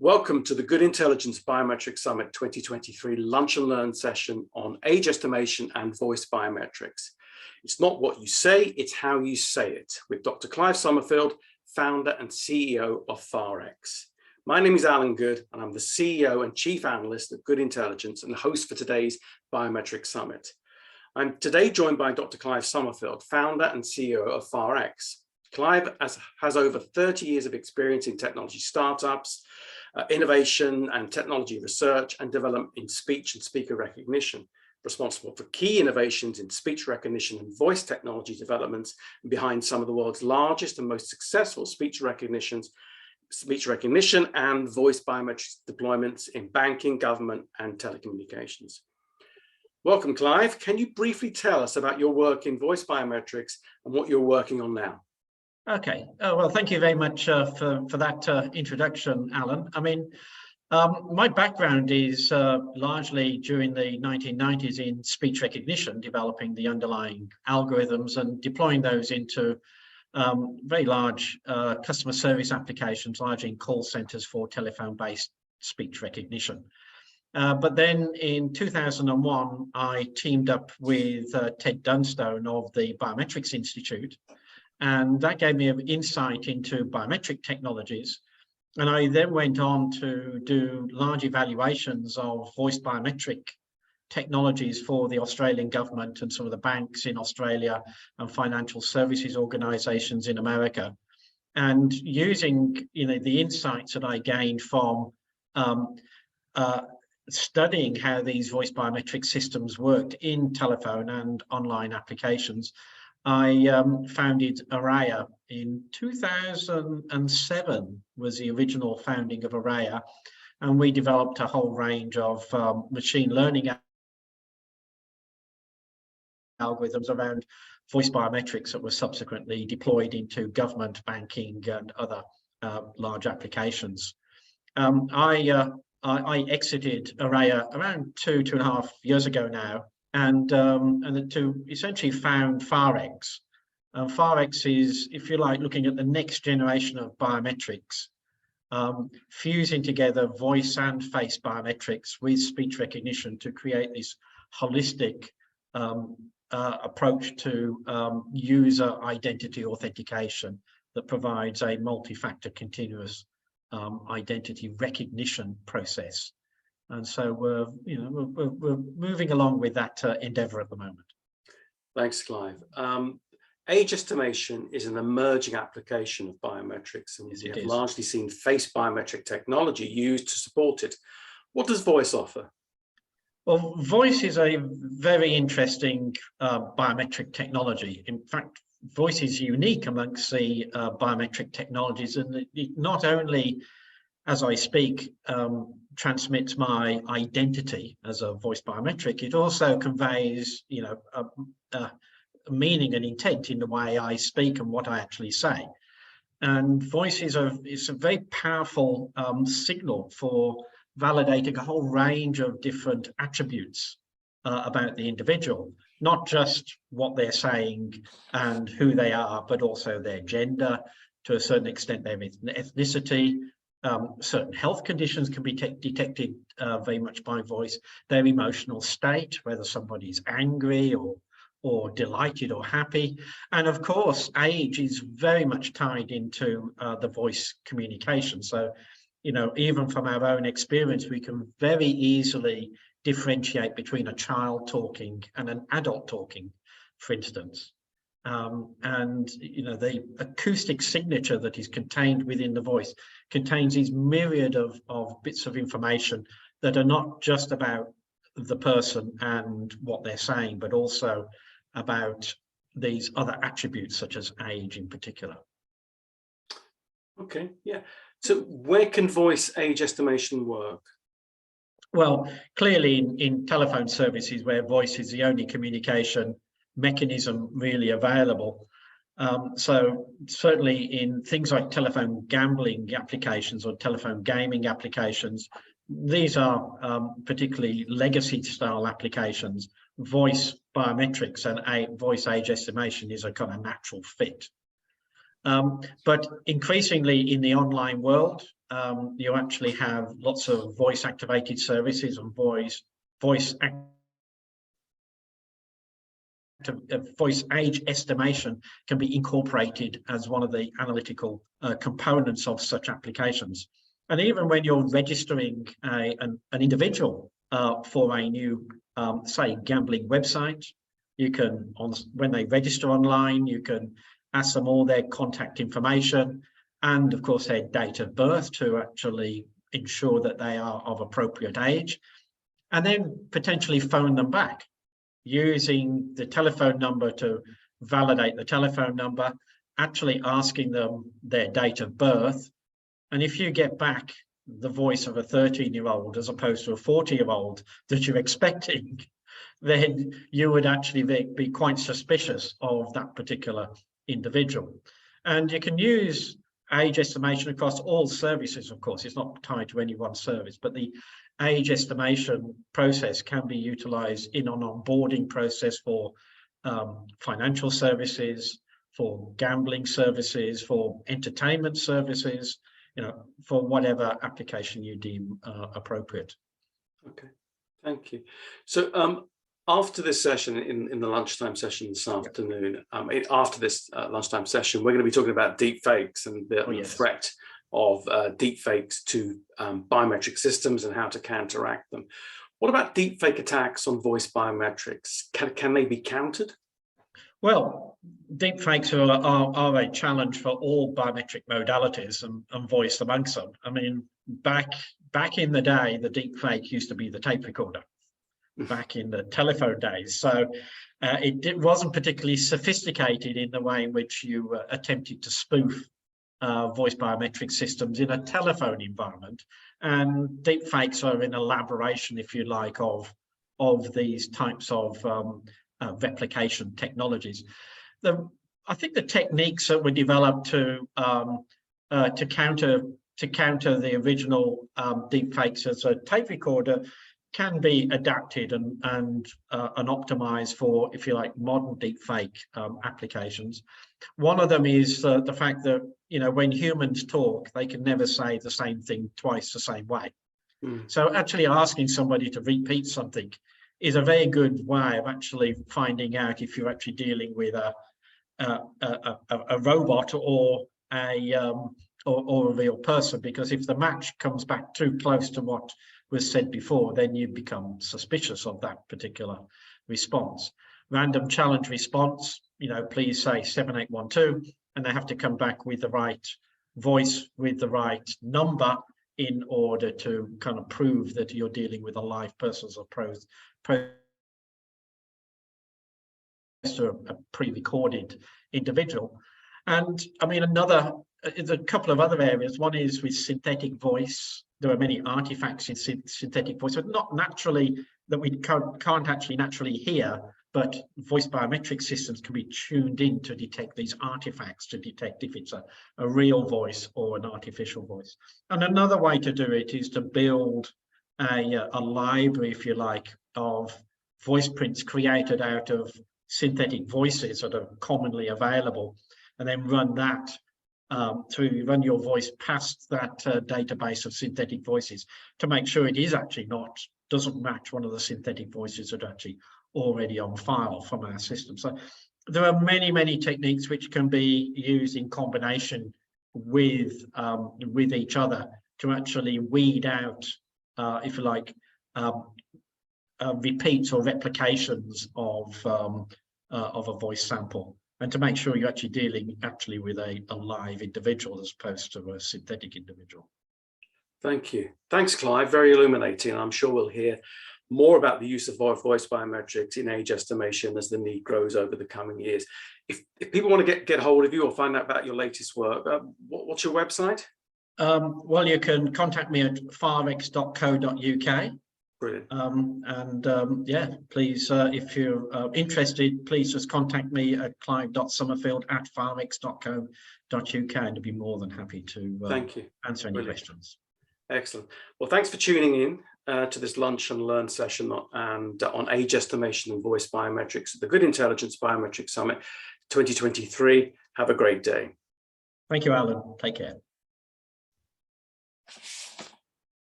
Welcome to the Good Intelligence Biometric Summit 2023 Lunch and Learn session on age estimation and voice biometrics. It's not what you say, it's how you say it, with Dr. Clive Summerfield, founder and CEO of FARx. My name is Alan Goode, and I'm the CEO and Chief Analyst at Good Intelligence and the host for today's Biometric Summit. I'm today joined by Dr. Clive Summerfield, founder and CEO of FARx. Clive has over 30 years of experience in technology startups, innovation and technology research and development in speech and speaker recognition, responsible for key innovations in speech recognition and voice technology developments, and behind some of the world's largest and most successful speech recognition and voice biometrics deployments in banking, government, and telecommunications. Welcome, Clive. Can you briefly tell us about your work in voice biometrics and what you're working on now? Okay, well, thank you very much for that introduction, Alan. I mean, my background is largely during the 1990s in speech recognition, developing the underlying algorithms and deploying those into very large customer service applications, largely in call centers for telephone-based speech recognition. But then in 2001, I teamed up with Ted Dunstone of the Biometrics Institute, and that gave me an insight into biometric technologies. And I then went on to do large evaluations of voice biometric technologies for the Australian government and some of the banks in Australia and financial services organizations in America. And using the insights that I gained from studying how these voice biometric systems worked in telephone and online applications, I founded Araya in 2007, was the original founding of Araya, and we developed a whole range of machine learning algorithms around voice biometrics that were subsequently deployed into government, banking, and other large applications. I exited Araya around two and a half years ago now, and to essentially found FARx. FARx is, if you like, looking at the next generation of biometrics, fusing together voice and face biometrics with speech recognition to create this holistic approach to user identity authentication that provides a multi-factor continuous identity recognition process. And so we're moving along with that endeavor at the moment. Thanks, Clive. Age estimation is an emerging application of biometrics, and we have largely seen face biometric technology used to support it. What does voice offer? Well, voice is a very interesting biometric technology. In fact, voice is unique amongst the biometric technologies, and it not only, as I speak, transmits my identity as a voice biometric, it also conveys, a meaning and intent in the way I speak and what I actually say. And voice is a very powerful signal for validating a whole range of different attributes about the individual, not just what they're saying and who they are, but also their gender, to a certain extent their ethnicity. Certain health conditions can be detected very much by voice, their emotional state, whether somebody's angry or delighted or happy. And of course, age is very much tied into the voice communication. So, even from our own experience, we can very easily differentiate between a child talking and an adult talking, for instance. And the acoustic signature that is contained within the voice contains these myriad of bits of information that are not just about the person and what they're saying, but also about these other attributes such as age in particular. Okay, yeah. So where can voice age estimation work? Well, clearly in telephone services where voice is the only communication mechanism really available. So certainly in things like telephone gambling applications or telephone gaming applications, these are particularly legacy style applications. Voice biometrics and voice age estimation is a kind of natural fit. But increasingly in the online world, you actually have lots of voice activated services and voice age estimation can be incorporated as one of the analytical components of such applications. And even when you're registering an individual for a new, say, gambling website, you can, when they register online, you can ask them all their contact information and, of course, their date of birth to actually ensure that they are of appropriate age, and then potentially phone them back using the telephone number to validate the telephone number, actually asking them their date of birth. And if you get back the voice of a 13-year-old as opposed to a 40-year-old that you're expecting, then you would actually be quite suspicious of that particular individual. And you can use age estimation across all services, of course. It's not tied to any one service, but the age estimation process can be utilized in an onboarding process for financial services, for gambling services, for entertainment services, for whatever application you deem appropriate. Okay, thank you. So after this session, in the lunchtime session this afternoon, after this lunchtime session, we're going to be talking about deep fakes and the threat of deep fakes to biometric systems and how to counteract them. What about deep fake attacks on voice biometrics? Can they be countered? Well, deep fakes are a challenge for all biometric modalities and voice amongst them. I mean, back in the day, the deep fake used to be the tape recorder, back in the telephone days. So it wasn't particularly sophisticated in the way in which you attempted to spoof voice biometric systems in a telephone environment, and deep fakes are an elaboration, if you like, of these types of replication technologies. I think the techniques that were developed to counter the original deep fakes as a tape recorder can be adapted and optimized for, if you like, modern deep fake applications. One of them is the fact that, when humans talk, they can never say the same thing twice the same way. So actually asking somebody to repeat something is a very good way of actually finding out if you're actually dealing with a robot or a real person, because if the match comes back too close to what was said before, then you become suspicious of that particular response. Random challenge response, please say 7812, and they have to come back with the right voice, with the right number, in order to kind of prove that you're dealing with a live person as opposed to a pre-recorded individual. And I mean, there's a couple of other areas. One is with synthetic voice. There are many artifacts in synthetic voice, but not naturally, that we can't actually naturally hear, but voice biometric systems can be tuned in to detect these artifacts, to detect if it's a real voice or an artificial voice. And another way to do it is to build a library, if you like, of voice prints created out of synthetic voices that are commonly available, and then run that run your voice past that database of synthetic voices to make sure it is actually doesn't match one of the synthetic voices that are actually already on file from our system. So there are many, many techniques which can be used in combination with each other to actually weed out, if you like, repeats or replications of a voice sample, and to make sure you're actually dealing with a live individual as opposed to a synthetic individual. Thank you. Thanks, Clive. Very illuminating. I'm sure we'll hear more about the use of voice biometrics in age estimation as the need grows over the coming years. If people want to get hold of you or find out about your latest work, what's your website? Well, you can contact me at farx.co.uk. Brilliant. Yeah, please, if you're interested, please just contact me at clive.summerfield@farx.co.uk, and I'd be more than happy to Thank you. Answer any questions. Excellent. Well, thanks for tuning in to this Lunch and Learn session on age estimation and voice biometrics at the Good Intelligence Biometric Summit 2023. Have a great day. Thank you, Alan. Take care.